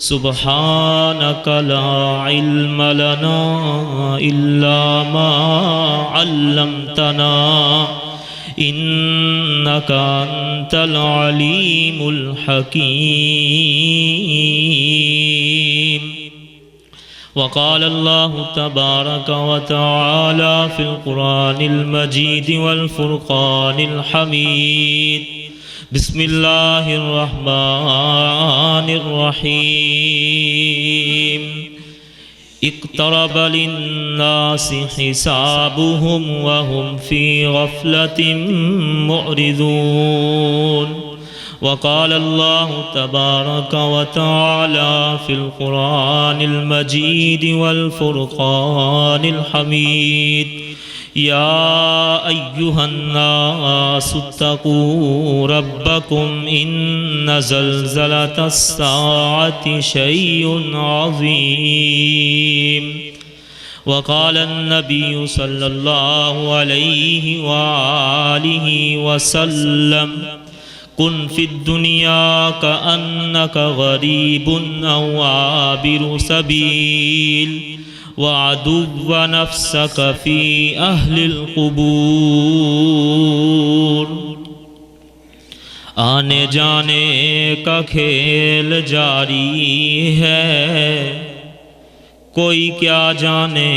سبحانك لا علم لنا إلا ما علمتنا إنك أنت العليم الحكيم. وقال الله تبارك وتعالى في القرآن المجيد والفرقان الحميد. بسم الله الرحمن الرحيم. اقترب للناس حسابهم وهم في غفلة معرضون. وقال الله تبارك وتعالى في القرآن المجيد والفرقان الحميد. يا أيها الناس اتقوا ربكم إن زلزلة الساعة شيء عظيم. وقال النبي صلى الله عليه وآله وسلم كن في الدنيا كأنك غريب أو عابر سبيل وعدو نفسك في أهل القبور. آنے جانے کا کھیل جاری ہے، کوئی کیا جانے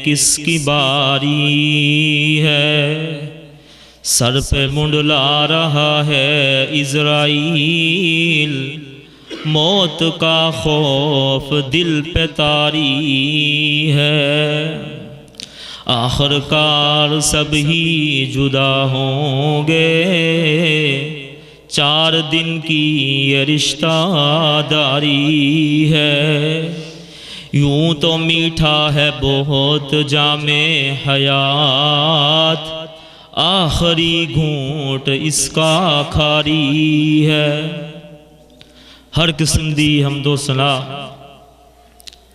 کس کی باری ہے. سر پہ منڈلا رہا ہے عزرائیل، موت کا خوف دل پہ طاری ہے. آخر کار سب ہی جدا ہوں گے، 4 دن کی یہ رشتہ داری ہے. یوں تو میٹھا ہے بہت جام حیات، آخری گھونٹ اس کا کھاری ہے. ہر قسم دی حمد و ثنا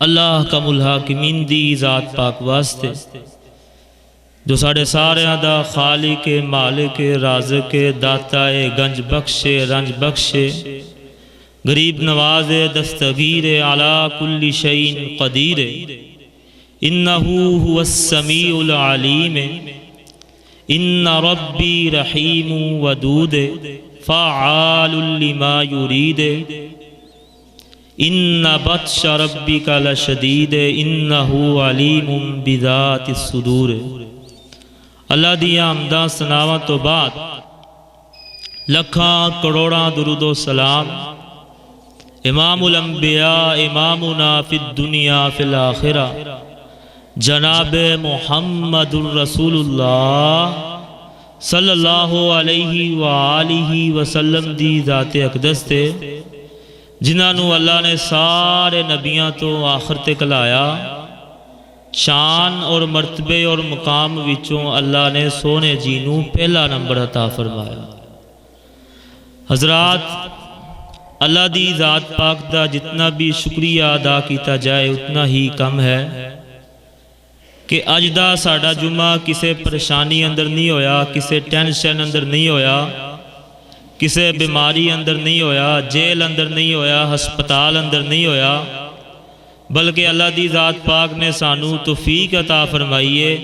اللہ کا الحاکمین دی ذات پاک واسطے جو ساڑھے سارے دا خالق مالک رازق داتا گنج بخشے رنج بخشے غریب نواز دستگیر علی کل شیء قدیر. انہ هو السمیع العلیم ان ربی رحیم ودود فعال لما یرید. ان بطش ربک لشدید انہ علیم بذات الصدور. اللہ دیا حمداں ثناواں تو بعد لکھاں کروڑاں درود و سلام امام الانبیاء امامنا فی الدنیا فی الآخرہ جناب محمد الرسول اللہ صلی اللہ علیہ وآلہ وسلم دی ذات اقدس تے جنہاں نو اللہ نے سارے نبیاں تو آخر تک لایا. شان اور مرتبے اور مقام وچوں اللہ نے سونے جینوں پہلا نمبر عطا فرمایا. حضرات، اللہ دی ذات پاک دا جتنا بھی شکریہ ادا کیتا جائے اتنا ہی کم ہے کہ اج دا ساڈا جمعہ کسے پریشانی اندر نہیں ہویا، کسے ٹینشن اندر نہیں ہویا، کسے بیماری اندر نہیں ہویا، جیل اندر نہیں ہویا، ہسپتال اندر نہیں ہویا، بلکہ اللہ دی ذات پاک نے سانو توفیق عطا فرمائیے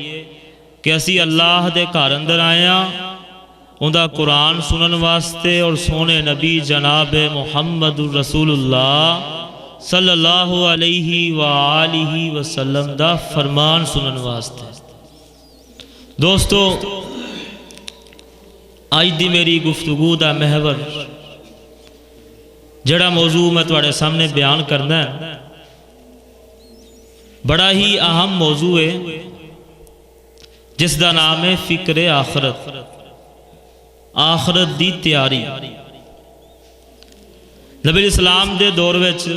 کہ اسی اللہ دے گھر اندر آیا اوندا قرآن سنن واسطے اور سونے نبی جناب محمد رسول اللہ صلی اللہ علیہ وآلہ وسلم دا فرمان سنن واسطے. دوستو، آج دی میری گفتگو دا محور جڑا موضوع میں تواڈے سامنے بیان کرنا ہے بڑا ہی اہم موضوع ہے جس دا نام ہے فکر آخرت. آخرت دی تیاری. نبی اسلام دے دور وچ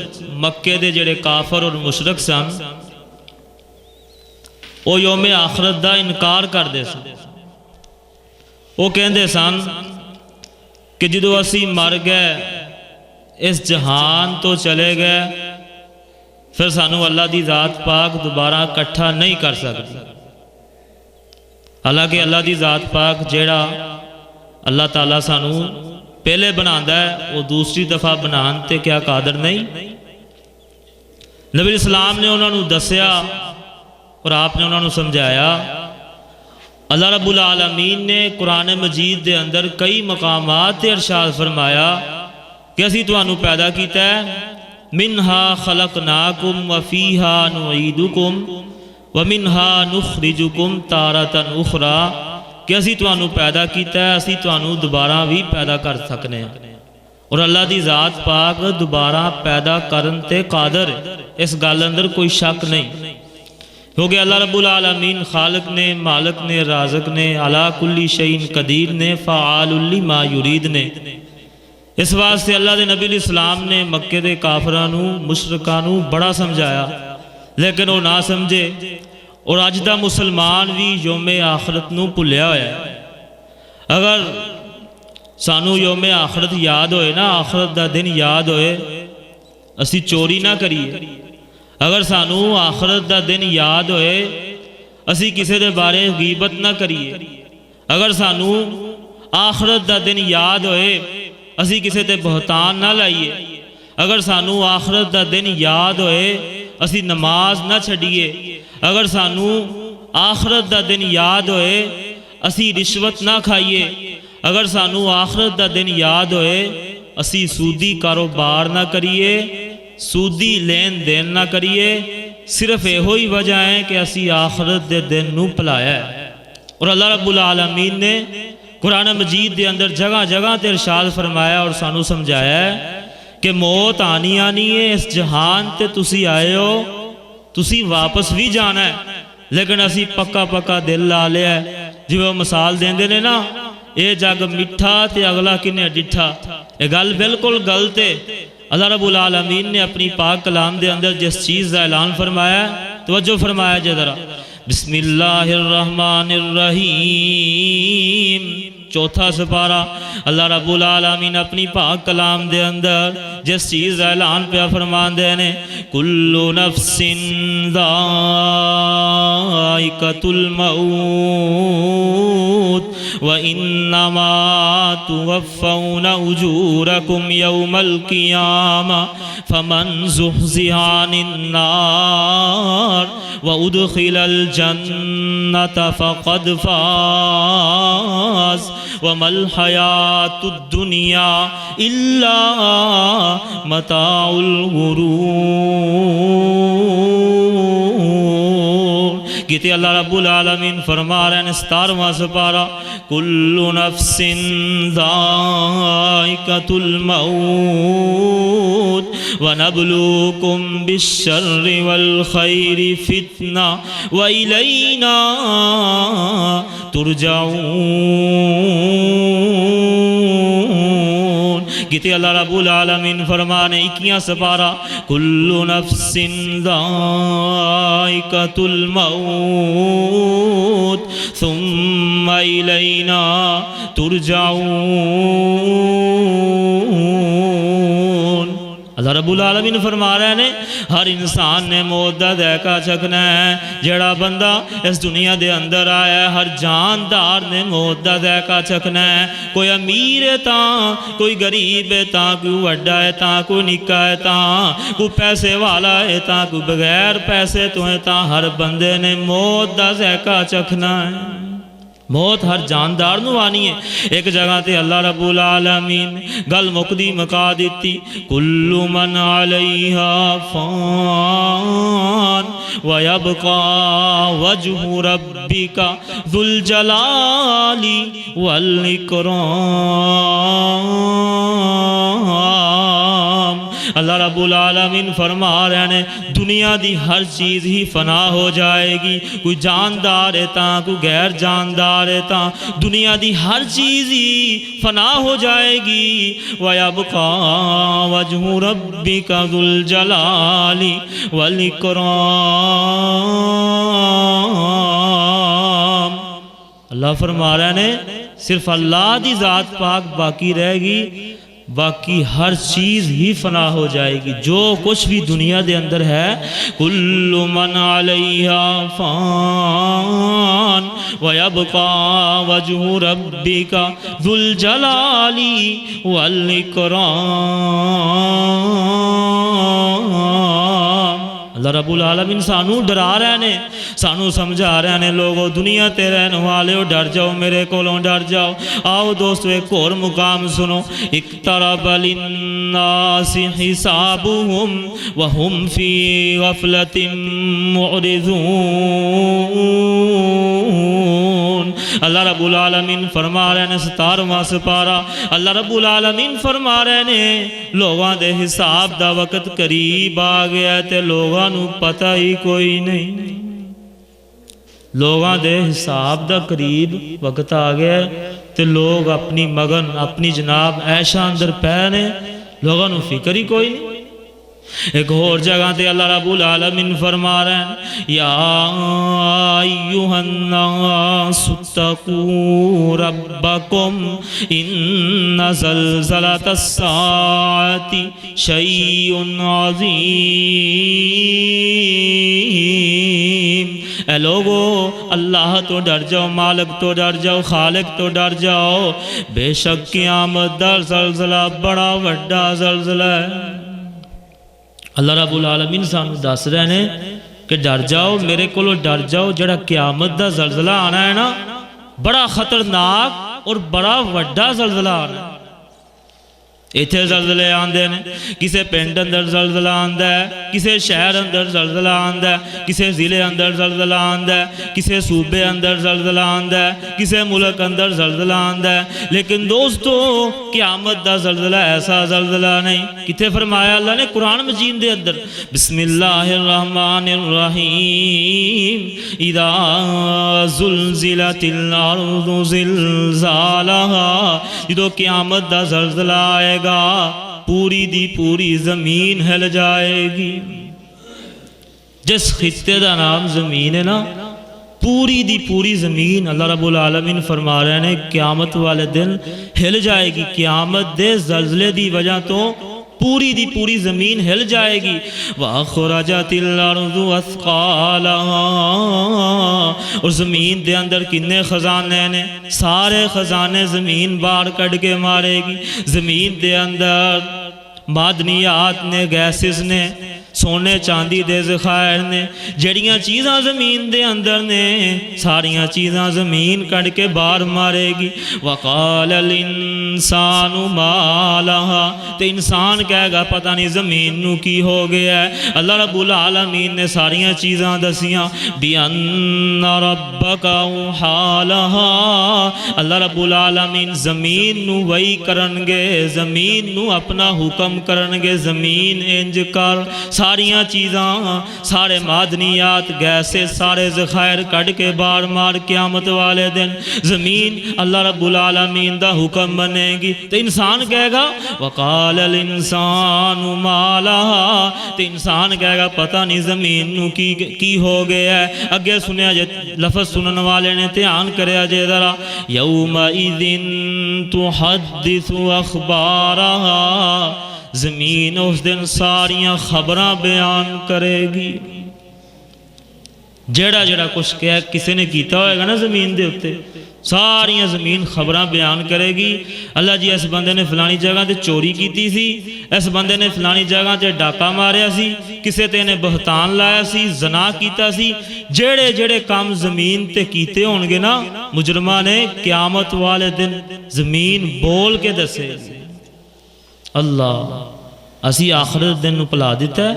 مکے دے جڑے کافر اور مشرک سن وہ یوم آخرت دا انکار کردے سن. وہ کہندے سن کہ جدو اسی مر گئے اس جہان تو چلے گئے پھر سانو اللہ دی ذات پاک دوبارہ کٹھا نہیں کر سکتی. حالانکہ اللہ دی ذات پاک جیڑا اللہ تعالیٰ سانو پہلے بناندہ ہے وہ دوسری دفعہ بنان تے کیا قادر نہیں. نبی اسلام نے انہوں نے دسیا اور آپ نے انہوں نے سمجھایا۔ اللہ رب العالمین نے قرآن مجید دے اندر کئی مقامات تے ارشاد فرمایا کہ اسی تانوں پیدا کیتا ہے، منہا خلقناکم وفیہا نعیدکم ومنہا نخرجکم تارۃ اخری، کہ اسی تانوں پیدا کیتا ہے، اسی تانوں دوبارہ بھی پیدا کر سکنے ہیں۔ اور اللہ دی ذات پاک دوبارہ پیدا کرن تے قادر ہے، اس گل اندر کوئی شک نہیں، کیونکہ اللہ رب العالمین خالق نے، مالک نے، رازق نے، علی کل شیء قدیر نے، فعال لما یرید نے۔ اس واسطے اللہ دے نبی الاسلام نے مکے دے کافراں نو، مشرکاں نو بڑا سمجھایا، لیکن وہ نہ سمجھے، اور اج دا مسلمان بھی یوم آخرت نو بھلیا ہوا ہے۔ اگر سانو یوم آخرت یاد ہوئے نا، آخرت دا دن یاد ہوئے، اسی چوری نہ کریے۔ اگر سانو آخرت دا دن یاد ہوئے، اسی کسے دے بارے غیبت نہ کریے۔ اگر سانو آخرت دا دن یاد ہوئے، اسی کسے تے بہتان نہ لائیے۔ اگر سانو آخرت دا دن یاد ہوئے، اسی نماز نہ چھڑیے۔ اگر سانو آخرت دا دن یاد ہوئے، اسی رشوت نہ کھائیے۔ اگر سانو آخرت دا دن یاد ہوئے، اسی سودی کاروبار نہ کریے، سودی لین دین نہ کریے۔ صرف یہ وجہ ہے کہ اسی آخرت دے دن نو پلایا ہے۔ اور اللہ رب العالمین نے قرآن مجید دے اندر جگہ جگہ تے ارشاد فرمایا اور سانو سمجھایا ہے کہ موت آنی ہے، اس جہان تے تسی آئے ہو، تسی واپس بھی جانا ہے، لیکن اسی پکا پکا دل لا لیا ہے۔ جو وہ مثال دیں دے نا، اے جگ میٹھا تے اگلا کنے ڈٹھا، اے گل بالکل غلط ہے۔ اللہ رب العالمین نے اپنی پاک کلام دے اندر جس چیز کا اعلان فرمایا، توجہ فرمایا جے ذرا، بسم اللہ الرحمن الرحیم، چوتھا سپارہ۔ اللہ رب العالمین اپنی پاک کلام دے اندر جس چیز کا اعلان پہ فرمان دے نے، کل نفس ذائقۃ الموت وَإِنَّمَا تُوَفَّوْنَ أُجُورَكُمْ يَوْمَ الْقِيَامَةِ فَمَنْ زُحْزِحَ عَنِ النَّارِ وَأُدْخِلَ الْجَنَّةَ فَقَدْ فَازَ وَمَا الْحَيَاةُ الدُّنْيَا إِلَّا مَتَاعُ الْغُرُورِ۔ کہتے اللہ رب العالمین فرما رہے ہیں 17واں سپارہ، کل نفس ذائقۃ الموت ونبلوکم بالشر والخیر فتنہ وإلینا ترجعون۔ کہتے اللہ رب العالمین فرمانے 21واں سپارہ، کل نفس ذائقۃ الموت ثم الینا ترجعون۔ اللہ رب العالمین فرما رہے ہیں ہر انسان نے موت دا ذائقہ چکھنا ہے۔ جڑا بندہ اس دنیا دے اندر آیا ہے، ہر جاندار نے موت دا ذائقہ چکھنا ہے۔ کوئی امیر ہے تاں، کوئی غریب ہے تاں، کوئی وڈا ہے تاں، کوئی نکا ہے تاں، کوئی پیسے والا ہے تاں، کوئی بغیر پیسے تو ہے تاں، ہر بندے نے موت دا ذائقہ چکھنا ہے۔ موت ہر جاندار نو آنی ہے۔ ایک جگہ تے اللہ رب العالمین گل مقدی مکا دیتی، کل من علیہا فان ویبقى وجہ ربک ذو الجلال والاکرام۔ اللہ رب العالمین فرما رہے ہیں دنیا دی ہر چیز ہی فنا ہو جائے گی، کوئی جاندار ہے تاں، کوئی غیر جاندار ہے تاں، دنیا دی ہر چیز ہی فنا ہو جائے گی۔ وَيَبْقَى وَجْهُ رَبِّكَ ذُو الْجَلَالِ وَالْإِكْرَامِ۔ اللہ فرما رہے ہیں صرف اللہ دی ذات پاک باقی رہے گی، باقی ہر چیز ہی فنا ہو جائے گی، جو کچھ بھی دنیا دے اندر ہے۔ کل من علیہا فان ویبقى وجہ ربک ذو الجلال والاکرام۔ اللہ رب العالمین سانو ڈرا رہے نے، سانو سمجھا رہے نے، لوگو دنیا تے رہن والے ہو ڈر جاؤ، میرے کولوں ڈر جاؤ۔ آؤ دوستو ایک اور مقام سنو، اقترب للناس حسابهم وهم فی غفلۃ معرضون۔ اللہ رب العالمین فرما رہے ہیں 17واں سپارہ، اللہ رب العالمین فرما رہے ہیں لوگاں دے حساب دا وقت قریب آ گیا تے لوگاں نو پتہ ہی کوئی نہیں۔ لوگاں دے حساب دا قریب وقت آ گیا تے لوگ اپنی مگن اپنی جناب عیشاں اندر پے نے، لوگاں نو فکر ہی کوئی نہیں۔ ایک اور جگہ تے اللہ رب العالمین فرما رہے ہیں یا ایھا الناس اتقوا ربکم ان زلزلۃ الساعۃ شیء عظیم۔ اے لوگو اللہ تو ڈر جاؤ، مالک تو ڈر جاؤ، خالق تو ڈر جاؤ، بے شک قیامت دا زلزلہ بڑا وڈا زلزلہ ہے۔ اللہ رب العالمین سانو دس رہے ہیں کہ ڈر جاؤ، میرے کولو ڈر جاؤ، جڑا قیامت دا زلزلہ آنا ہے نا بڑا خطرناک اور بڑا وڈا زلزلہ آنا ہے۔ ایتھے زلزلے آندے نے، کسے پنڈ اندر زلزلہ آندا ہے، کسے شہر اندر زلزلہ آندا ہے، کسے ضلع اندر زلزلہ آندا ہے، کسے صوبے اندر زلزلہ آندا ہے، کسے ملک اندر زلزلہ آندا ہے، لیکن دوستو قیامت دا زلزلہ ایسا زلزلہ نہیں۔ کتے فرمایا اللہ نے قرآن مجید دے اندر بسم اللہ الرحمن الرحیم اذا زلزلت الارض زلزالہا، جدو قیامت دا زلزلہ آئے گا پوری دی پوری زمین ہل جائے گی۔ جس خطے دا نام زمین ہے نا، پوری دی پوری زمین اللہ رب العالمین فرما رہے ہیں قیامت والے دن ہل جائے گی۔ قیامت دے زلزلے دی وجہ تو پوری دی پوری زمین ہل جائے گی۔ وَأَخْرَجَتِ الْأَرْضُ أَثْقَالَهَا، اور زمین دے اندر کنے خزانے نے، سارے خزانے زمین باہر کڑ کے مارے گی۔ زمین دے اندر معدنیات نے، گیسز نے، سونے چاندی دے ذخائر نے، جڑیاں چیزاں زمین دے اندر نے، ساریاں چیزاں زمین کڑ کے باہر مارے گی۔ وَقَالَ الْإِنسَانُ مَا لَهَا، تے انسان کہے گا پتہ نہیں زمین نو کی ہو گیا ہے۔ اللہ رب العالمین نے ساریاں چیزاں دسیاں بِأَنَّ رَبَّكَ أَوْحَىٰ لَهَا، اللہ رب العالمین زمین نو وحی کرنگے، زمین نو اپنا حکم کرنگے، زمین انج کر، ساریاں چیزاں، سارے معدنیات، گیسے، سارے ذخائر کٹ کے بار مار قیامت والے دن زمین اللہ رب العالمین دا حکم بنے گی۔ تو انسان کہے گا وَقَالَ الْإِنسَانُ مَا لَهَا، تو انسان کہے گا پتہ نہیں زمین نو کی ہو گیا ہے۔ اگے سنیا جے لفظ سنن والے نے دھیان کریا جے ذرا، يَوْمَئِذٍ تُحَدِّثُ أَخْبَارَهَا، زمین اس دن ساریاں خبراں بیان کرے گی۔ جڑا جڑا کچھ کسی نے کیتا ہوئے گا نا زمین دے اتے، ساریاں زمین خبراں بیان کرے گی۔ اللہ جی اس بندے نے فلانی جگہ تے چوری کیتی سی، اس بندے نے فلانی جگہ تے ڈاکہ ماریا سی، کسے تے نے بہتان لایا سی، زنا کیتا سی، جڑے جڑے کام زمین تے کیتے ہونگے نا مجرمہ نے، قیامت والے دن زمین بول کے دسے گی۔ اللہ اسی آخرت دن نو پلا دیتا ہے،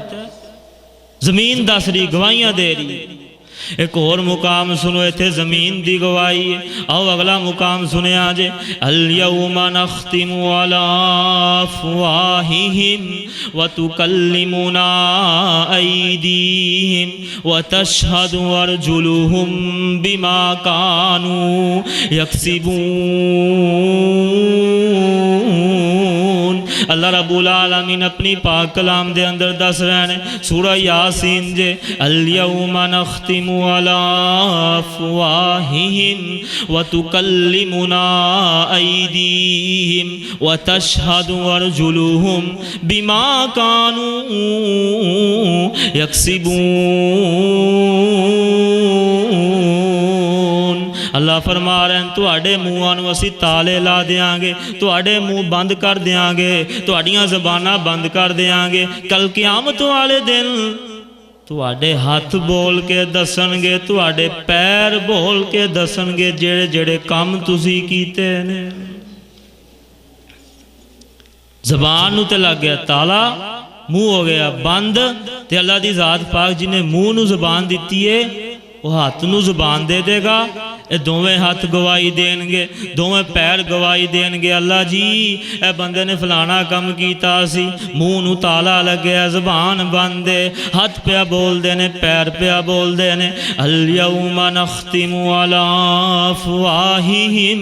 زمین دس رہی، گواہیاں دے رہی۔ ایک اور مقام سنو ایتھے زمین دی گواہی ہے۔ آؤ اگلا مقام سنے آجے، الْيَوْمَ نَخْتِمُ عَلَىٰ أَفْوَاهِهِمْ وَتُكَلِّمُنَا أَيْدِيهِمْ وَتَشْهَدُ أَرْجُلُهُمْ بِمَا كَانُوا يَكْسِبُونَ۔ اللہ رب العالمین اپنی پاک کلام دے اندر دس رہے ہیں سورہ یاسین جے، الْيَوْمَ نَخْتِمُ عَلَىٰ أَفْوَاهِهِمْ وَتُكَلِّمُنَا أَيْدِيهِمْ وَتَشْهَدُ أَرْجُلُهُمْ بِمَا كَانُوا يَكْسِبُونَ۔ اللہ فرما رہے ہیں تو اڈے منہاں نو اسی تالے لا دیاں گے، تو اڈے منہ بند کر دیاں گے، تو اڈیاں زباناں بند کر دیاں گے۔ کل قیامت والے دن ਤੁਹਾਡੇ ਹੱਥ ਬੋਲ ਕੇ ਦੱਸਣਗੇ, ਤੁਹਾਡੇ ਪੈਰ ਬੋਲ ਕੇ ਦੱਸਣਗੇ ਜਿਹੜੇ ਜਿਹੜੇ ਕੰਮ ਤੁਸੀਂ ਕੀਤੇ ਨੇ। ਜ਼ਬਾਨ ਨੂੰ ਤੇ ਲੱਗ ਗਿਆ ਤਾਲਾ, ਮੂੰਹ ਹੋ ਗਿਆ ਬੰਦ, ਤੇ ਅੱਲਾ ਦੀ ਜ਼ਾਤ ਪਾਕ ਜਿਹਨੇ ਮੂੰਹ ਨੂੰ ਜ਼ਬਾਨ ਦਿੱਤੀ ਏ ਉਹ ਹੱਥ ਨੂੰ ਜ਼ਬਾਨ ਦੇ ਦੇਗਾ। ਇਹ ਦੋਵੇਂ ਹੱਥ ਗਵਾਹੀ ਦੇਣਗੇ, ਦੋਵੇਂ ਪੈਰ ਗਵਾਹੀ ਦੇਣਗੇ, ਅੱਲਾ ਜੀ ਇਹ ਬੰਦੇ ਨੇ ਫਲਾਣਾ ਕੰਮ ਕੀਤਾ ਸੀ। ਮੂੰਹ ਨੂੰ ਤਾਲਾ ਲੱਗਿਆ, ਜ਼ਬਾਨ ਬੰਦ ਹੈ, ਹੱਥ ਪਿਆ ਬੋਲਦੇ ਨੇ, ਪੈਰ ਪਿਆ ਬੋਲਦੇ ਨੇ। ਅਲ-ਯੌਮ ਨਖਤਿਮੁ ਅਲਾ ਅਫਵਾਹਿਹਿਮ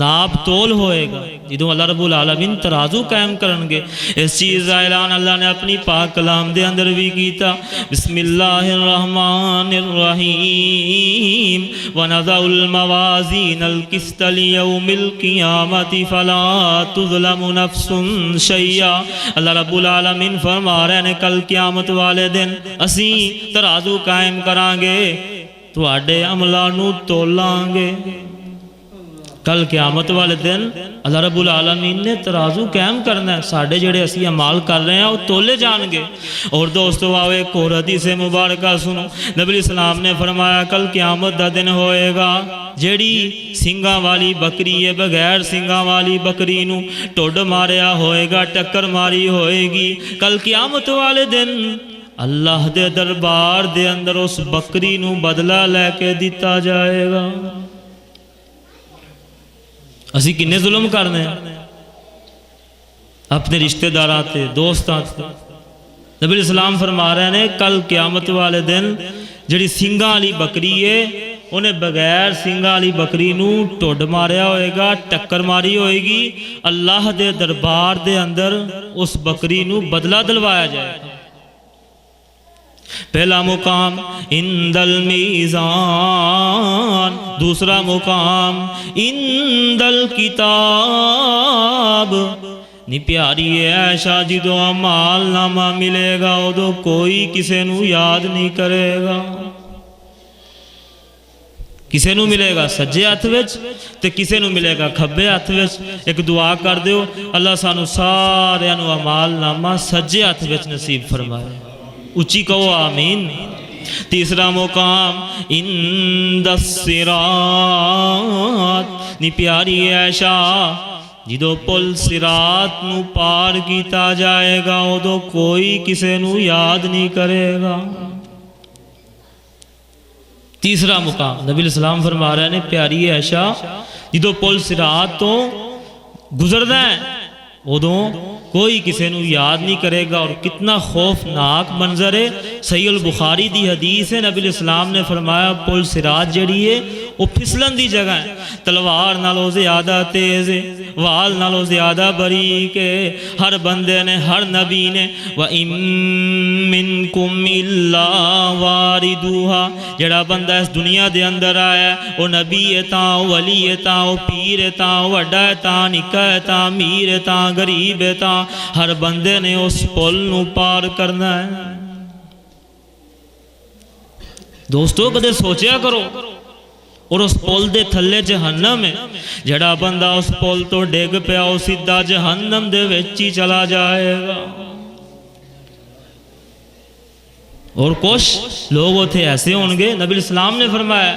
ناپ تول ہوئے گا جدوں اللہ رب العالمین ترازو قائم کرنگے۔ اس چیز کا اعلان اللہ نے اپنی پاک کلام دے اندر بھی کیتا۔ بسم اللہ الرحمن الرحیم وَنَضَعُ الْمَوَازِينَ الْقِسْطَ لِيَوْمِ الْقِيَامَةِ فَلَا تُظْلَمُ نَفْسٌ شَيْئًا۔ اللہ رب العالمین فرما رہے ہیں کل قیامت والے دن اسی ترازو قائم کرانگے تواڈے عملاں نوں تولانگے۔ کل قیامت والے دن اللہ رب العالمین نے ترازو قائم کرنا ہے، ساڑھے جڑے اسی عمال کر رہے ہیں وہ تولے جان گے۔ اور دوستو آؤ ایک اور حدیث مبارکہ سنو، نبی السلام نے فرمایا کل قیامت دا دن ہوئے گا جیڑی سنگاں والی بکری ہے بغیر سنگاں والی بکری نو ٹوڈ ماریا ہوئے گا، ٹکر ماری ہوئے گی۔ کل قیامت والے دن اللہ دے دربار دے اندر اس بکری نو بدلہ لے کے دیتا جائے گا۔ اسی کنے ظلم کرنے ہیں اپنے رشتہ داراں تے دوستاں تے۔ نبی السلام فرما رہے ہیں کل قیامت والے دن جڑی سنگاں والی بکری ہے انہیں بغیر سنگاں والی بکری نو ٹوڈ ماریا ہوئے گا، ٹکر ماری ہوئے گی، اللہ دے دربار دے اندر اس بکری نو بدلہ دلوایا جائے گا۔ پہلا مقام عند المیزان، دوسرا مقام عند الکتاب۔ نی پیاری عائشہ جدو عمال نامہ ملے گا ادو کوئی کسے نو یاد نہیں کرے گا۔ کسے نو ملے گا سجے ہاتھ وچ تے کسے نو ملے گا کھبے ہاتھ وچ۔ ایک دعا کر دیو اللہ سانو سارے نو عمال نامہ سجے ہاتھ وچ نصیب فرمائے، اچھی کہو آمین۔ تیسرا مقام عند الصراط، نی پیاری عائشہ جدو پل صراط نو پار کیتا جائے گا ادو کوئی کسے نو یاد نہیں کرے گا۔ تیسرا مقام نبی السلام فرما رہے ہیں پیاری عائشہ جدو پل صراط تو گزردہ ہے ادو کوئی کسے نو یاد نہیں کرے گا۔ اور کتنا خوفناک منظر ہے، صحیح البخاری دی حدیث ہے، نبی الاسلام نے فرمایا پل صراط جڑی ہے وہ پھسلن دی جگہ ہے، تلوار نالوں زیادہ تیز ہے، وال نالوں زیادہ باریک ہے۔ ہر بندے نے ہر نبی نے وَإِن مِّنكُمْ إِلَّا وَارِدُوهَا، جڑا بندہ اس دنیا دے اندر آیا ہے وہ نبی ہے تاں ولی ہے تاں وہ پیر ہے تاں وڈا ہے تاں نکا ہے تاں امیر ہے تاں غریب ہے تاں ہر بندے نے اس پل نو پار کرنا ہے۔ دوستو کدے سوچیا کرو، اور اس پل دے تھلے جہنم ہے، جڑا بندہ اس پل تو ڈگ پیا وہ سیدھا جہنم دے وچ ہی چلا جائے گا۔ اور کچھ لوگ ہوتے ایسے ہونگے، نبی الاسلام نے فرمایا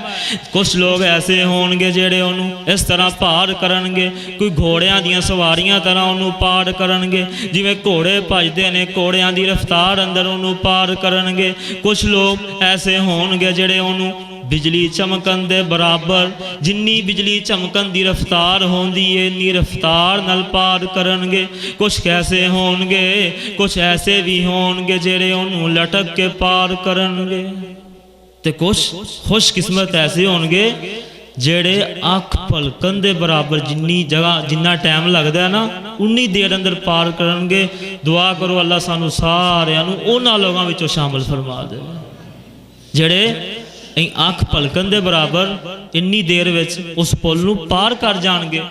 کچھ لوگ ایسے ہونگے جڑے انہوں اس طرح پار کرنگے، کوئی گھوڑیاں دیاں سواریاں طرح انہوں پار کرنگے، جی میں گھوڑے بھجدے نے گھوڑیاں دی رفتار اندر انہوں پار کرنگے۔ کچھ لوگ ایسے ہونگے جڑے انہوں بجلی چمکن دے برابر جنی بجلی چمکن دی رفتار ہوندی ہے انی رفتار نل پار کرنگے۔ کچھ کیسے ہونگے، کچھ ایسے بھی ہونگے جڑے انہوں لٹک کے پار کرنگے، تے کچھ خوش قسمت ایسے ہونگے جڑے آنکھ پلکن دے برابر جنی جگہ جنہ ٹائم لگ دا ہے نا انی دیر اندر پار کرنگے۔ دعا کرو اللہ سانو سارے اونا لوگاں وچوں شامل فرما دے جڑے آنکھ پلکن دے برابر انی دیر وچ اس پل نو پار کر جانگے۔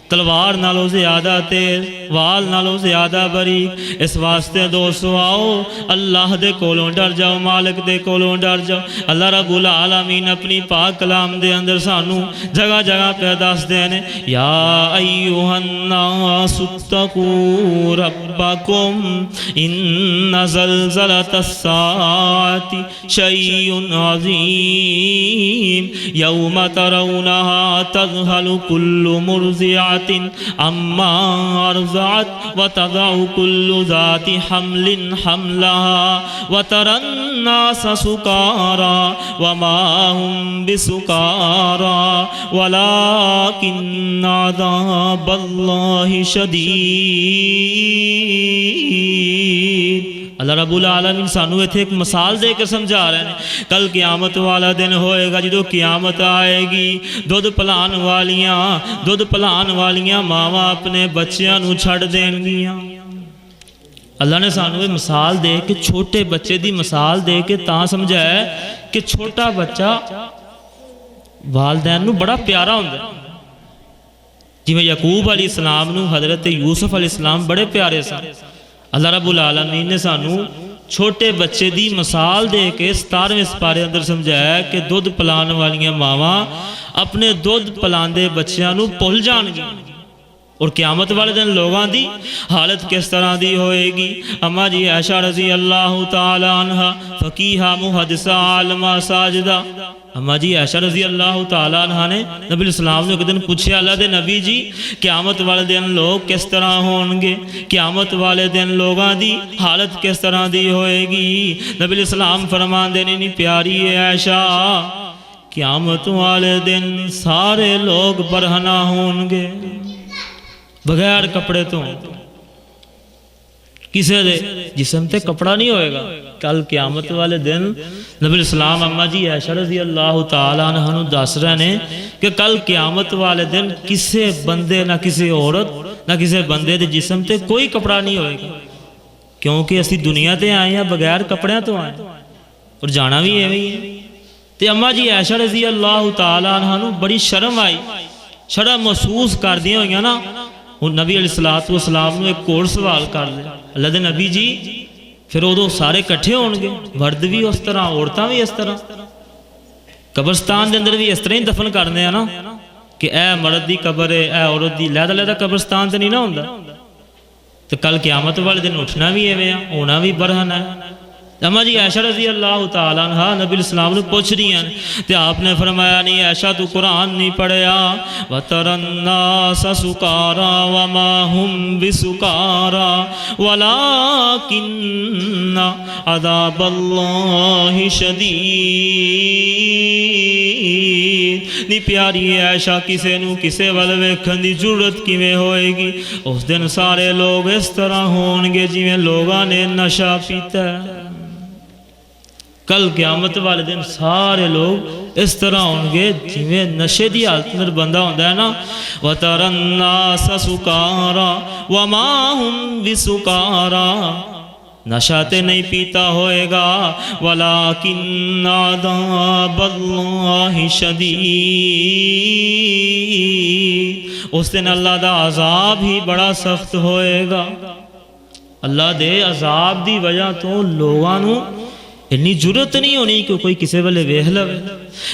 تلوار نالوں زیادہ تیز، وال نالوں زیادہ باریک۔ اس واسطے دوستو آؤ اللہ دے کولوں ڈر جاؤ، مالک دے کولوں ڈر جاؤ۔ اللہ رب العالمین اپنی پاک کلام دے اندر سانو جگہ جگہ پہ دس دینے یا ایوہ الناس اتقوا ربکم ان زلزلۃ الساعۃ شیء عظیم یوم ترونہا تذہل کل مرضعۃ اما ارضعت وتضع كل ذات حمل حملها وترى الناس سكارى وما هم بسكارى ولكن عذاب الله شديد۔ اللہ رب العالمین سانو ایتھے ایک مثال دے کے سمجھا رہے ہیں کل قیامت والا دن ہوئے گا جدو قیامت آئے گی دودھ پلان والیاں ماواں اپنے بچیاں نو چھڑ دین گیاں اللہ نے سانو یہ مثال دے کہ چھوٹے بچے دی مثال دے کے تاں سمجھا ہے کہ چھوٹا بچہ والدین نو بڑا پیارا ہوندہ ہے جی میں یعقوب علیہ السلام نو حضرت یوسف علیہ السلام بڑے پیارے سا اللہ رب العالمین نے سانو چھوٹے بچے دی مثال دے کے 17ویں سپارے اندر سمجھایا کہ دودھ پلان والیاں ماواں اپنے دودھ پلان دے بچیاں نو بھول جان گی اور قیامت والے دن لوگاں دی حالت کس طرح دی ہوئے گی اما جی عائشہ رضی اللہ تعالی عنہ فقیہہ محدثہ عالمہ ساجدہ اما جی عائشہ رضی اللہ تعالیٰ عنہ نے نبی علیہ السلام نے ایک دن پوچھے اللہ دے نبی جی قیامت والے دن لوگ کس طرح ہونگے قیامت والے دن لوگاں دی حالت کس طرح دی ہوئے گی نبی علیہ السلام فرمان دینے نہیں پیاری ہے عائشہ قیامت والے دن سارے لوگ برہنہ ہونگے بغیر کپڑے تو کسے دے جسم تے کپڑا نہیں ہوئے گا کل قیامت والے دن نبی علیہ السلام اما جی عائشہ رضی اللہ تعالیٰ عنہ نو دس رہے ہیں کہ کل قیامت والے دن کسے بندے نہ کسے عورت نہ کسے بندے دے جسم تے کوئی کپڑا نہیں ہوئے گا کیونکہ اسی دنیا تے آئے ہیں بغیر کپڑے تو آئے اور جانا بھی ہے تے اما جی عائشہ رضی اللہ تعالیٰ عنہ نو بڑی شرم آئی شرم محسوس کر دیا ہوئی نا وہ نبی علیہ السلام نے ایک اور سوال کر لیا اللہ دے نبی جی پھر وہ سارے کٹھے ہونگے مرد بھی اس طرح عورتاں بھی اس طرح قبرستان دے اندر بھی اس طرح ہی دفن کرنے ہیں نا کہ اے مرد دی قبر ہے اے عورت دی لہذا قبرستان تے نہیں نہ ہوندا تو کل قیامت والے دن اٹھنا بھی ہے ہونا بھی برہن ہے اما جی عائشہ رضی اللہ تعالیٰ عنہ نبی علیہ السلام نے پوچھ رہی ہیں تو آپ نے فرمایا نہیں عائشہ تو قرآن نہیں پڑھیا وَتَرَ النَّاسَ سُكَارَى وَمَا هُمْ بِسُكَارَى وَلَكِنَّ عَذَابَ اللَّهِ شَدِيدٌ نی پیاری عائشہ کسے نو کسے والوے کھندی جرت کی میں ہوئے گی اس دن سارے لوگ اس طرح ہونگے جی میں لوگاں نے نشہ پیتا ہے کل قیامت والے دن سارے لوگ اس طرح ہونگے جی نشے دی حالت میں بندہ ہوندہ ہے نا وَتَرَ النَّاسَ سُكَارَى وَمَا هُمْ بِسُكَارَى نشاتے نہیں پیتا ہوئے گا وَلَكِنَّ عَذَابَ اللَّهِ شَدِيدٌ اس دن اللہ دا عذاب ہی بڑا سخت ہوئے گا اللہ دے عذاب دی وجہ تو لوگانوں اتنی جرت نہیں ہونی کہ کوئی کسے والے ویہ لوے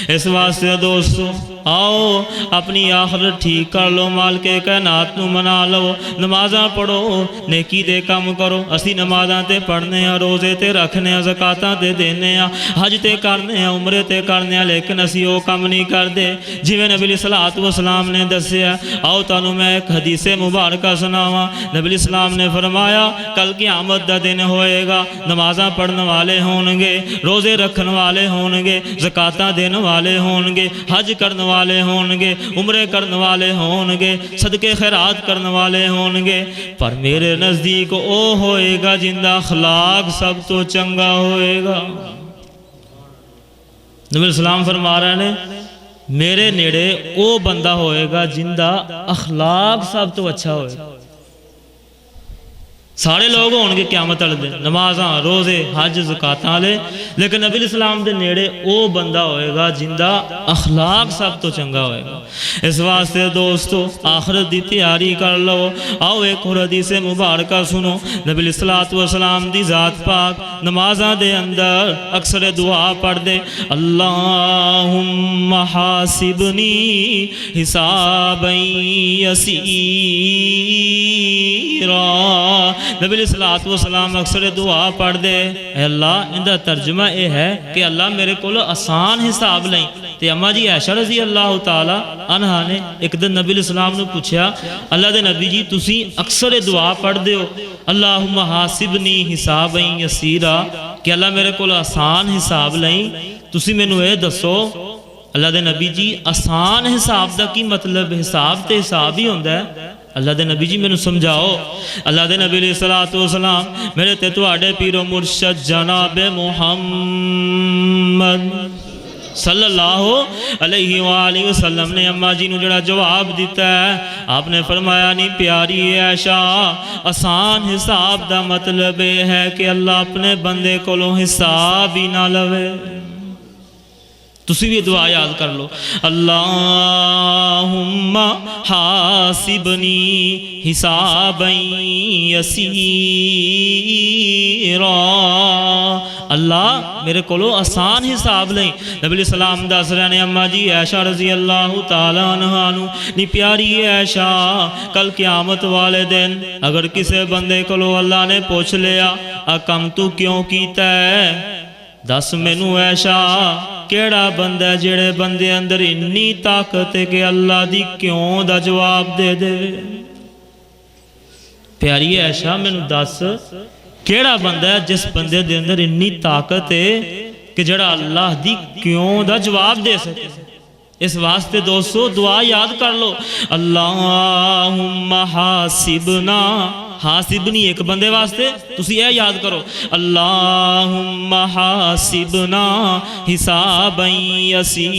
اس واسطے دوستو آؤ اپنی آخرت ٹھیک کر لو مال کے کائنات نو منا لو نمازاں پڑھو نیکی دے کام کرو اسی نمازاں تے پڑھنے ہیں روزے تے رکھنے ہیں زکاتاں تے دینے ہیں حج تے کرنے ہیں عمرے تے کرنے ہیں لیکن اسی وہ کام نہیں کر دے جویں نبی علیہ السلام نے دسیا آؤ تانوں میں ایک حدیث مبارکہ سناواں نبی علیہ السلام نے فرمایا کل قیامت دا دن ہوئے گا نمازاں پڑھنے والے ہونگے روزے رکھن والے ہونگے زکاتاں دینے والے ہونگے حج کرنے والے ہونگے عمرے کرنے والے ہونگے صدقے خیرات کرنے والے ہونگے پر میرے نزدیک او ہوئے گا جندہ اخلاق سب تو چنگا ہوئے گا نبی علیہ السلام فرما رہے ہیں میرے نیڑے او بندہ ہوئے گا جندہ اخلاق سب تو اچھا ہوئے گا سارے لوگ ہونگے قیامت والے دن نمازاں روزے حج زکاتاں لے لیکن نبی علیہ السلام دے نیڑے او بندہ ہوئے گا جندہ اخلاق سب تو چنگا ہوئے گا اس واسطے دوستو آخرت دی تیاری کر لو آؤ ایک اور حدیث مبارکہ سنو نبی علیہ السلام دی ذات پاک نمازاں دے اندر اکثر دعا پڑھ دے اللہم حاسبنی حسابا یسیرا نبی علیہ السلام اکثر دعا پڑھ دے اے اللہ اندہ ترجمہ یہ ہے کہ اللہ میرے کو آسان حساب لیں تے اما جی عائشہ رضی اللہ تعالی عنہ نے ایک دن نبی علیہ السلام نے پوچھا اللہ دے نبی جی تسی اکثر دعا پڑھ دے ہو اللہم حاسبنی حسابا یسیرا کہ اللہ میرے کو آسان حساب لیں تسی میں نوے دسو اللہ دے نبی جی آسان حساب دا کی مطلب حساب تے حساب ہی ہوندہ ہے اللہ دے نبی جی مینوں سمجھاؤ۔ اللہ دے نبی علیہ الصلوۃ والسلام میرے تے تواڈے پیر و مرشد جناب محمد صلی اللہ علیہ وآلہ وسلم نے اماں جی نو جڑا جواب دیتا ہے، آپ نے فرمایا نہیں پیاری عائشہ، آسان حساب دا مطلب یہ ہے کہ اللہ اپنے بندے کولوں حساب ہی نہ لوے۔ تسی بھی دعا یاد کر لو، اللہم حاسبنی حسابا یسیرا، اللہ میرے کولو آسان حساب لیں۔ نبی علیہ السلام دس رہے نے اماں جی عائشہ رضی اللہ تعالیٰ عنہ نو، نی پیاری عائشہ کل قیامت والے دن اگر کسے بندے کولو اللہ نے پوچھ لیا کم تو کیوں کیتا ہے، دس مینوں عائشہ کیڑا بندہ ہے جڑے بندے اندر اتنی طاقت ہے کہ اللہ دی کیوں دا جواب دے دے۔ پیاری عائشہ مینوں دس کیڑا بندہ ہے جس بندے دے اندر اتنی طاقت ہے کہ جڑا اللہ دی کیوں دا جواب دے سکے۔ اس واسطے دوستو دعا یاد کر لو، اللہم حاسبنا، حاسبنی ایک بندے واسطے تسی یہ یاد کرو، اللہم حاسبنا حسابا یسیرا،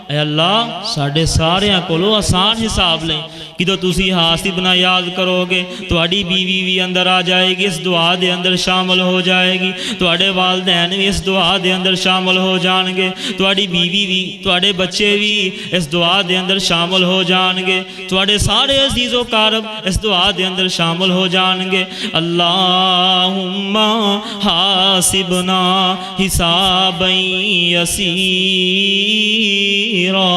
اے اللہ ساڑھے سارے کولو آسان حساب لیں۔ کدو تسی حاسبنا یاد کرو گے تواڈی بیوی بھی اندر آ جائے گی، اس دعا دے اندر شامل ہو جائے گی، تواڈے والدین بھی اس دعا دے اندر شامل ہو جان گے، تواڈی بیوی بھی، تواڈے بچے بھی اس دعا دے اندر شامل ہو جان گے، تواڈے سارے عزیز و قارب اس دعا دے اندر شامل ہو جان گے۔ اللہم حاسبنا حسابا یسیرا۔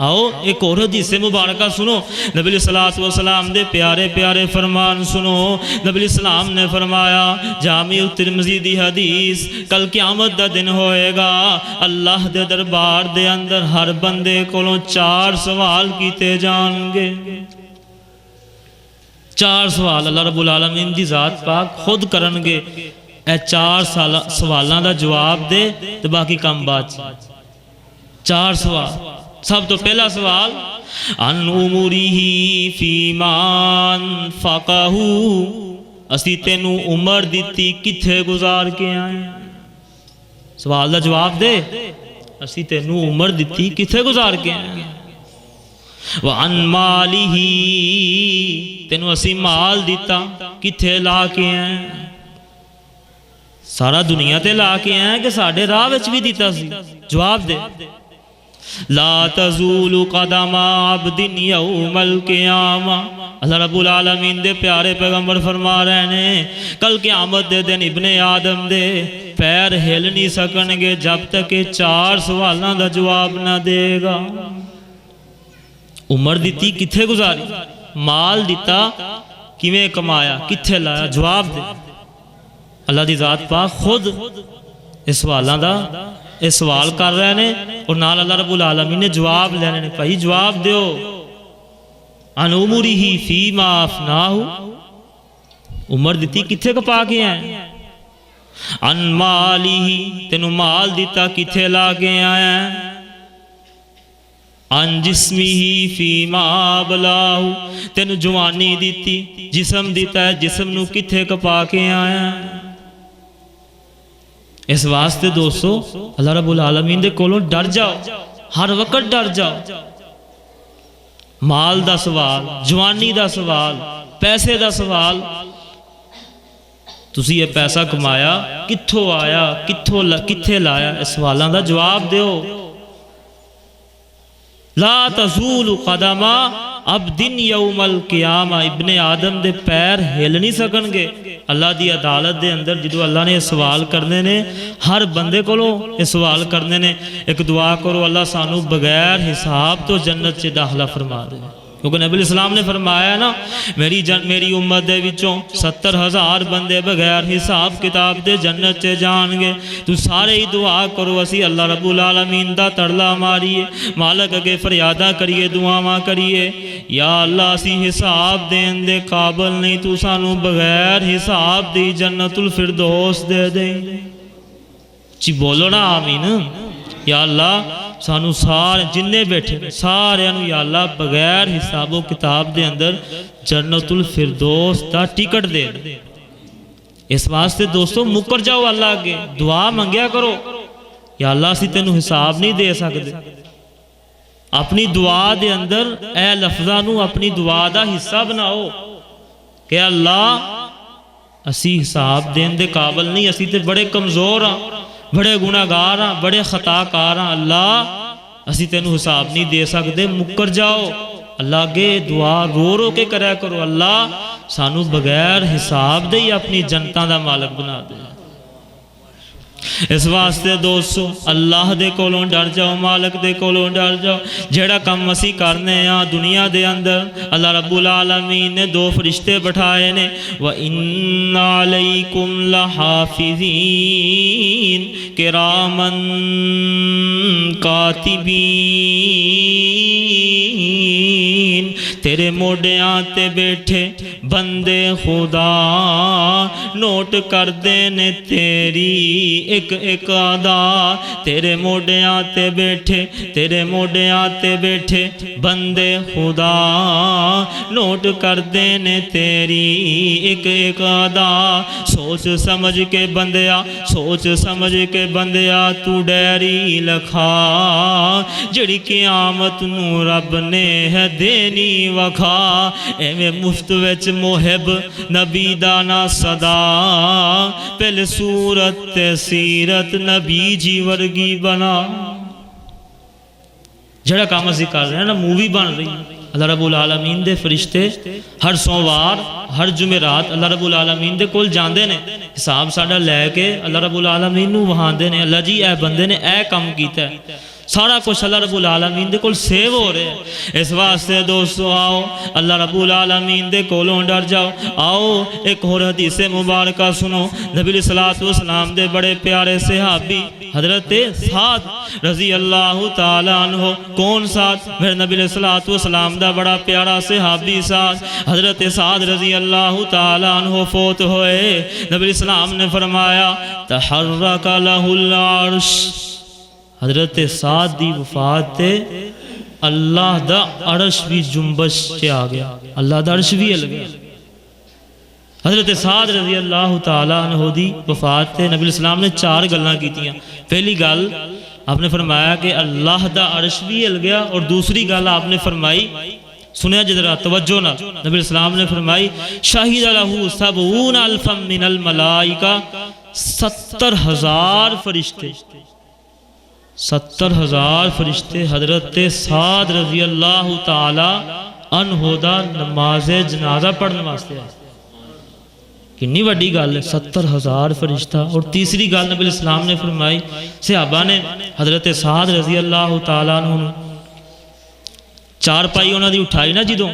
آؤ ایک اور حدیث مبارکہ سنو، نبی علیہ السلام دے پیارے پیارے فرمان سنو۔ نبی علیہ السلام نے فرمایا، جامع ترمذی دی حدیث، کل قیامت دا دن ہوئے گا، اللہ دے دربار دے اندر ہر بندے کولوں 4 سوال کیتے جان گے۔ 4 سوال اللہ رب العالمین دی ذات پاک خود کرن گے، اے 4 سوالاں دا جواب دے تو باقی کام بات۔ 4 سوال۔ سب تو پہلا سوال، ان عمرہ فیما انفقہ، اسی تینوں عمر دیتی کتھے گزار کے آئے؟ سوال دا جواب دے، اسی تینوں عمر دیتی کتھے گزار کے آئے؟ وَعَن مَالِهِ، تینوں اسی مال دیتا کتھے لا کے آئے؟ سارا دنیا تے لا کے آئے کہ ساڑھے راہ وچ بھی دیتا سی؟ جواب دے۔ لا تزول قدم عبد یوم القیامہ، اللہ رب العالمین دے پیارے پیغمبر فرما رہے ہیں کل قیامت دے دن ابن آدم دے پیر ہل نہیں سکن گے جب تک کہ 4 سوالاں دا جواب نہ دے گا۔ عمر دیتی کتھے گزاری، مال دیتا کیویں کمایا، کتھے لایا؟ جواب دے۔ اللہ دی ذات پاک خود اس سوالاں دا سوال کر رہے ہیں اور نال اللہ رب العالمین نے جواب لینے نے، بھائی جواب دیو۔ ان عمرہ فیما افناہ، عمر دیتی کتھے کپا کے آئے؟ ان مالہ، تینوں مال دیتا کتھے لا کے آئے؟ ان جسمہ فیما بلاہ، تینوں جوانی دیتی جسم دیتا ہے، جسم نو کتھے کپا کے آئے؟ اس واسطے دوستو اللہ رب العالمین دے کولوں ڈر جاؤ، ہر وقت ڈر جاؤ۔ مال دا سوال، جوانی دا سوال، پیسے دا سوال، تسی یہ پیسہ کمایا کتھوں آیا، کتھے لایا؟ اس سوالاں دا جواب دیو۔ لا تزول قدم عبد یوم القیامہ، ابن آدم دے پیر ہل نہیں سکن گے اللہ دی عدالت دے اندر جدو اللہ نے سوال کرنے نے، ہر بندے کو سوال کرنے نے۔ ایک دعا کرو، اللہ سانو بغیر حساب تو جنت سے داخلہ فرما دے، کیونکہ نبی علیہ السلام نے فرمایا نا میری امت دے وچوں 70,000 بندے بغیر حساب کتاب دے جنت سے جان گے۔ تو سارے ہی دعا کرو، اسی اللہ رب العالمین دا تڑلا ماریے، مالک اگے فریادہ کریے، دعاواں کریے، یا اللہ اسی حساب دین دے قابل نہیں، تو سانو بغیر حساب دی جنت الفردوس دے دے۔ جی بولو نا آمین۔ یا اللہ سانو سارے جننے بیٹھے سارے یا اللہ بغیر حساب و کتاب دے اندر جنت الفردوس دا ٹکٹ دے۔ اس واسطے دوستو مکر جاؤ اللہ آگے، دعا منگیا کرو، یا اللہ اسی تینوں حساب نہیں دے سکتے۔ اپنی دعا دے اندر اے لفظاں نو اپنی دعا دا حصہ بناؤ کہ اللہ اسی حساب دین دے قابل نہیں، اسی تے بڑے کمزور ہاں، بڑے گناہگار ہاں، بڑے خطا کار ہاں، اللہ اسی تینوں حساب نہیں دے سکتے۔ مکر جاؤ اللہ کے دعا رو رو کے کریا کرو، اللہ سانو بغیر حساب دے ہی اپنی جنتاں دا مالک بنا دے۔ اس واسطے دوستو اللہ دے کولوں ڈر جاؤ، مالک دے کولوں ڈر جاؤ۔ جیڑا کم اسی کرنے ہاں دنیا دے اندر، اللہ رب العالمین نے دو فرشتے بٹھائے نے، وَإِنَّ عَلَيْكُمْ لَحَافِظِينَ كِرَامًا كَاتِبِينَ، تیرے موڈیاں تے بیٹھے بندے خدا نوٹ کر دینے تیری ایک ایک ادا، تیرے موڈیاں تے بیٹھے، تیرے موڈیاں تے بیٹھے بندے خدا نوٹ کر دینے تیری ایک ایک ادا۔ سوچ سمجھ کے بندیا، سوچ سمجھ کے بندیا تو ڈیری لکھا، جڑی قیامت نو رب نے ہے دینی وکھا۔ ایویں مفت وچ محب نبی دانا صدا، پہلے صورت تے سیرت نبی جی ورگی بنا۔ جڑا کام اسی کر رہے ہیں نا، مووی بن رہی ہے۔ اللہ رب العالمین دے فرشتے ہر سوموار ہر جمعرات اللہ رب العالمین دے کول جاندے نے، حساب ساڈا لے کے اللہ رب العالمین نو وہاندے نے، اللہ جی اے بندے نے اے کام کیتا ہے، سارا کچھ اللہ رب العالمین دے کول سیو ہو رہے ہیں۔ اس واسطے دوستو آؤ اللہ رب العالمین دے کولوں ڈر جاؤ۔ آؤ ایک اور حدیث مبارکہ سنو، نبی علیہ السلام دے بڑے پیارے صحابی حضرت سعد رضی اللہ تعالیٰ عنہ۔ کون سعد؟ میرے نبی علیہ السلام دا بڑا پیارا صحابی سعد، حضرت سعد رضی اللہ تعالیٰ عنہ فوت ہوئے۔ نبی علیہ السلام نے فرمایا تحرک لہ العرش، حضرت سعد دی وفات تے اللہ دا عرش بھی جنبش چے آ گیا، اللہ دا عرش بھی ہل گیا۔ حضرت سعد رضی اللہ تعالیٰ عنہ دی وفات تے نبی علیہ السلام نے چار گلاں کیتیاں۔ پہلی گل آپ نے فرمایا کہ اللہ دا عرش بھی ہل گیا، اور دوسری گل آپ نے فرمائی، سنیا جذرا توجہ نہ، نبی علیہ السلام نے فرمائی شہید لہ 70,000 من الملائکہ، 70,000 فرشتے، 70,000 فرشتے حضرت سعد رضی اللہ تعالی عنہ دا نماز جنازہ پڑھنے واسطے آئے۔ کنی وڈی گل ہے، 70,000 فرشتہ۔ اور تیسری گل نبی علیہ السلام نے فرمائی، صحابہ نے حضرت سعد رضی اللہ تعالی عنہ چار پائی انہوں نے اٹھائی نا جدوں،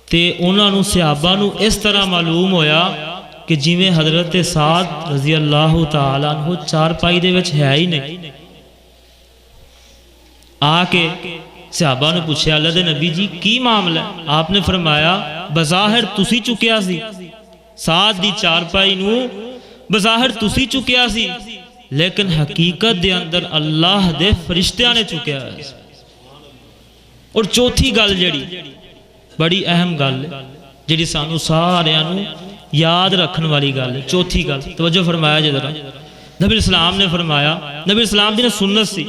تے انہوں نے صحابہ نو اس طرح معلوم ہویا کہ جیویں حضرت سعد رضی اللہ تعالیٰ عنہ چار پائی دے وچ ہے ہی نہیں۔ آ کے صحابہ نے پوچھے اللہ دے نبی جی کی معاملہ ہے؟ آپ نے فرمایا بظاہر تسی چکیا سی، سعد دی چار پائی نو بظاہر تسی چکیا سی، لیکن حقیقت دے اندر اللہ دے فرشتیاں نے چکیا ہے۔ اور چوتھی گل جڑی بڑی اہم گل ہے، جڑی سانو سارے نو یاد رکھن والی گل ہے، چوتھی گل توجہ فرمایا جذرا۔ نبی السلام نے فرمایا، نبی السلام دی نے سنت سی،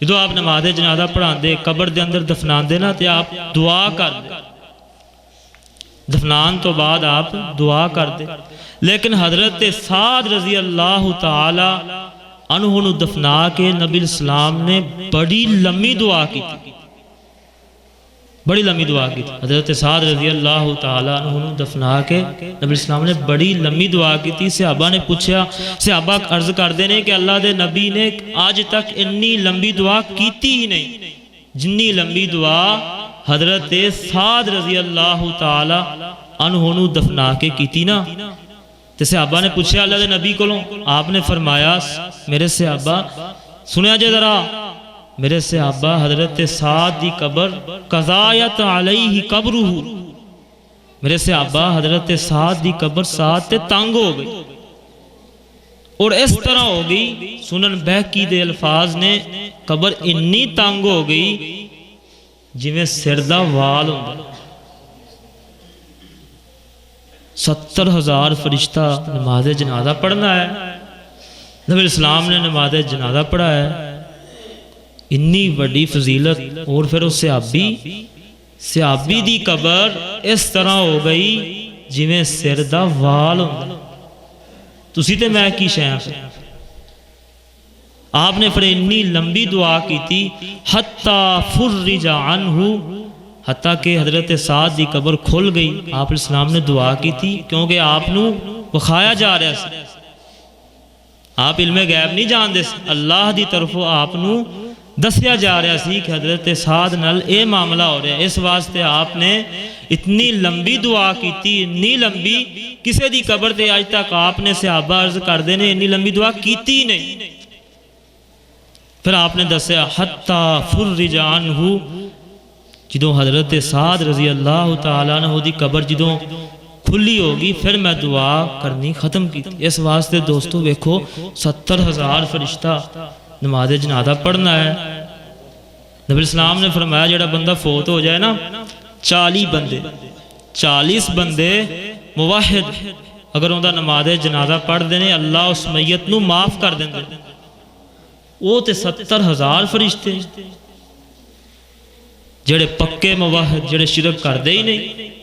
جدو آپ نماز جنازہ پڑھان دے قبر دے اندر دفنان دے نا تے آپ دعا کر دے، دفنان تو بعد آپ دعا کر دے۔ لیکن حضرت سعد رضی اللہ تعالی عنہ نو دفنا کے نبی السلام نے بڑی لمبی دعا کی تھی، بڑی لمبی دعا کی تھی۔ حضرت سعد رضی اللہ تعالیٰ عنہ دفنا کے نبی السلام نے بڑی لمبی دعا کی تھی۔ صحابہ نے پوچھا، صحابہ عرض کر دینے کہ اللہ دے نبی نے آج تک انی لمبی دعا کیتی ہی نہیں جنی لمبی دعا حضرت سعد رضی اللہ تعالیٰ عنہ دفنا کے کیتی نا۔ تو صحابہ نے پوچھا اللہ دے نبی کو، آپ نے فرمایا میرے صحابہ سنیا جے ذرا، میرے صحابہ حضرت سعد دی قبر قضایت علیہ قبرہ، میرے صحابہ حضرت سعد دی قبر سعد تے تنگ ہو گئی، اور اس طرح ہو گئی، سنن بہقی دے الفاظ نے، قبر انی تنگ ہو گئی جویں سر دا وال ہوندا۔ 70,000 فرشتہ نماز جنازہ پڑھنا ہے، نبی اسلام نے نماز جنازہ پڑھا ہے، انی بڑی فضیلت۔ اور پھر اس صحابی دی قبر اس طرح ہو گئی جویں سر دا وال ہوندا۔ تسی تے میں کی شیاں پہ آپ نے پھر اتنی لمبی دعا کی تھی، حتی فرج عنہ، حتیٰ کہ حضرت سعد دی قبر کھل گئی۔ آپ السلام نے دعا کی تھی کیونکہ آپ نو بخایا جا رہا سی، آپ علم غیب نہیں جان دے، اللہ دی طرف آپ نو دسیا جا رہا سی کہ حضرت سعد نال اے معاملہ ہو رہا ہے۔ اس واسطے آپ نے اتنی لمبی دعا کی تھی، اتنی لمبی، کسے دی قبر تے آج تک آپ نے صحابہ عرض کر دینے اتنی لمبی دعا کیتی نہیں۔ پھر آپ نے دسیا حتی فرج عنہ، جدوں حضرت سعد رضی اللہ تعالیٰ عنہ دی قبر جدوں کھلی ہوگی پھر میں دعا کرنی ختم کی تھی۔ اس واسطے دوستو ویکھو 70,000 فرشتہ نماز جنازہ پڑھنا ہے۔ نبی اسلام نے فرمایا جڑا بندہ فوت ہو جائے نا، 40 بندے موحد اگر اوندا نماز جنازہ پڑھ دینے، اللہ اس میت نو معاف کر دیندے۔ وہ تے 70,000 فرشتے جڑے پکے موحد، جڑے شرک کر دے ہی نہیں۔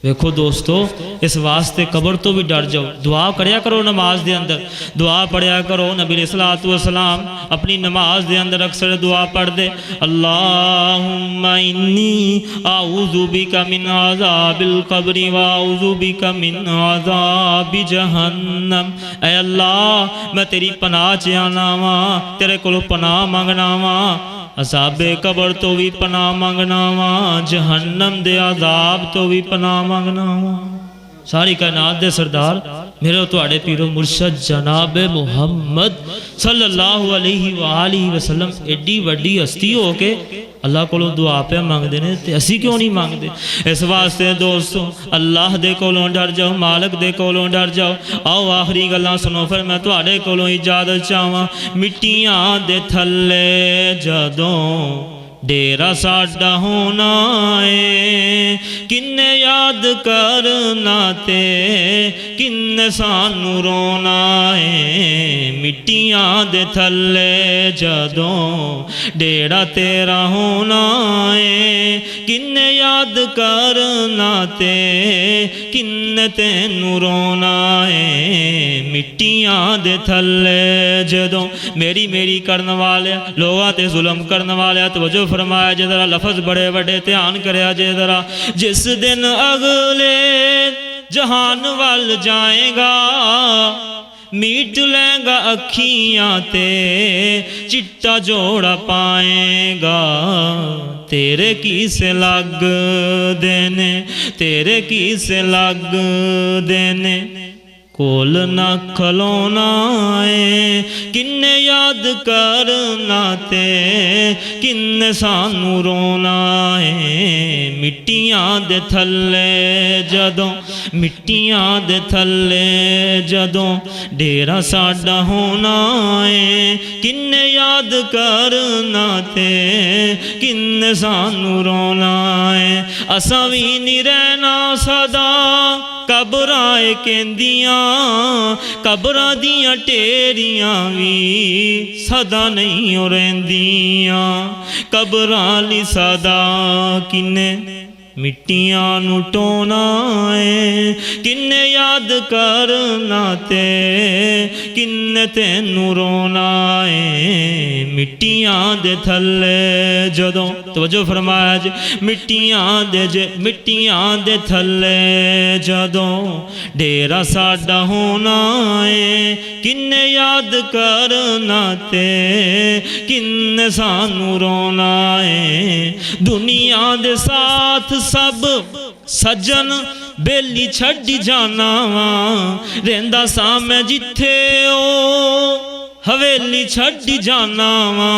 ویکھو دوستو اس واسطے قبر تو بھی ڈر جاؤ، دعا کریا کرو نماز دے اندر، دعا پڑھیا کرو۔ نبی علیہ الصلوۃ والسلام اپنی نماز دے اندر اکثر دعا پڑھ دے، اللہم انی اعوذ بک من عذاب القبر واعوذ بک من عذاب جہنم۔ اے اللہ میں تیری پناہ چ آنا وا، تیرے کولوں پناہ منگنا وا، عذاب قبر تو بھی پناہ منگنا وا، جہنم دے عذاب تو بھی پناہ منگنا وا۔ ساری کائنات دے سردار میرے تواڈے پیرو مرشد جناب محمد صلی اللہ علیہ وآلہ وسلم ایڈی وڈی ہستی ہو کے اللہ کولوں دعا پہ مانگ دینے تے اسی کیوں نہیں مانگ دے؟ اس واسطے دوستو اللہ دے کولوں ڈر جاؤ، مالک دے کولوں ڈر جاؤ۔ آؤ آخری گلاں سنو پھر میں تواڈے کولوں اجازت چاہواں۔ مٹیاں دے تھلے جدوں ڈیرا ساڈا ہونا ہے، کنے یاد کرنا تے کنے سانو رونا ہے۔ مٹیاں دے تھلے جدوں ڈیرا تیرا ہونا ہے، کنے یاد کرنا تے کنے تینو رونا ہے۔ مٹیاں دے تھلے جدوں میری کرن والے لوگاں تے ظلم کرن والے، توجہ فرمایا جے ذرا لفظ بڑے بڑے دھیان کریا جے ذرا۔ جس دن اگلے جہان وال جائے گا، میٹ لیں گا اکھیاں تے چٹا جوڑا پائے گا۔ تیرے کی سے لگ دینے، تیرے کی سے لگ دینے، کول نہ کھلونا ہے، کن یاد کرنا تے کن سانو رونا ہے۔ مٹیاں دے تھلے جدوں، مٹیاں دے تھلے جدوں ڈیرا ساڈا ہونا ہے، کن یاد کرنا تے کن سانو رونا ہے۔ اساں وی نہیں رہنا سدا قبراں کہندیاں، قبراں دیاں ٹیریاں وی سدا نہیں رہندیاں۔ قبراں لی سدا کنے مٹیاں نو ٹونا ہے، کن یاد کرنا تے کن تینو رونا ہے۔ مٹیاں دے تھلے جدوں، توجہ فرمایا جی، مٹیاں دے تھلے جدوں ڈیرا ساڈا ہونا ہے، کن یاد کرنا تے کن سانو رونا ہے۔ دنیا دے ساتھ سب سجن بیلی چھڈ جانا وا، رہندا ساں میں جتھے او حویلی چھڈ جانا وا۔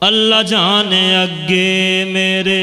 اللہ جانے اگے میرے